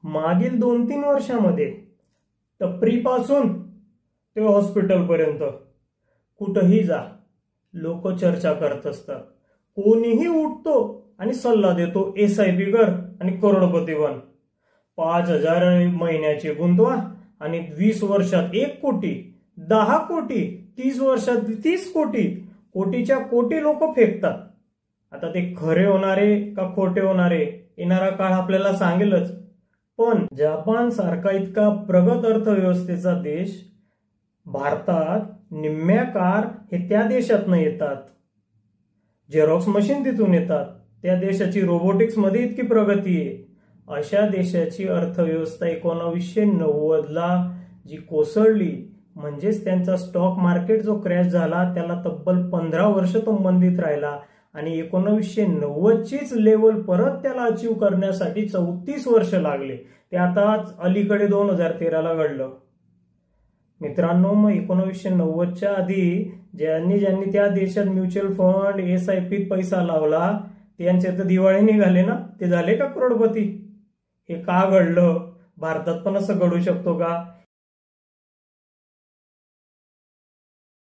मागील 2-3 वर्षामध्ये टपरीपासून ते हॉस्पिटलपर्यंत कुठेही जा, लोक चर्चा करत असतात. कोणीही उठतो आणि सल्ला देतो, SIP कर आणि करोडपती बन. 5,000 महिन्याचे गुंतवा आणि 20 वर्षात 1 कोटी, 10 कोटी, 30 वर्षात 30 कोटी, कोटीच्या कोटी लोक फेकतात. आता ते खरे होणारे का खोटे होणारे येणारा काळ आपल्याला सांगेलच. पण जपान सारखा इतका प्रगत अर्थव्यवस्थेचा देश, भारतात निम्म्या कार हे त्या देशातनं येतात. झेरॉक्स मशीन तिथून येतात. त्या देशाची रोबोटिक्स मध्ये इतकी प्रगती आहे. अशा देशाची अर्थव्यवस्था 1990ला जी कोसळली, म्हणजेच त्यांचा स्टॉक मार्केट जो क्रॅश झाला त्याला तब्बल 15 वर्ष तो मंदीत राहिला आणि 1990चीच लेवल परत त्याला अचीव करण्यासाठी 34 वर्ष लागले. ते आता अलीकडे 2013ला घडलं. मित्रांनो, मग 1990च्या आधी ज्यांनी त्या देशात म्युच्युअल फंड, SIPत पैसा लावला त्यांचे तर दिवाळी निघाले ना, ते झाले का करोडपती? हे का घडलं? भारतात पण असं घडू शकतो का?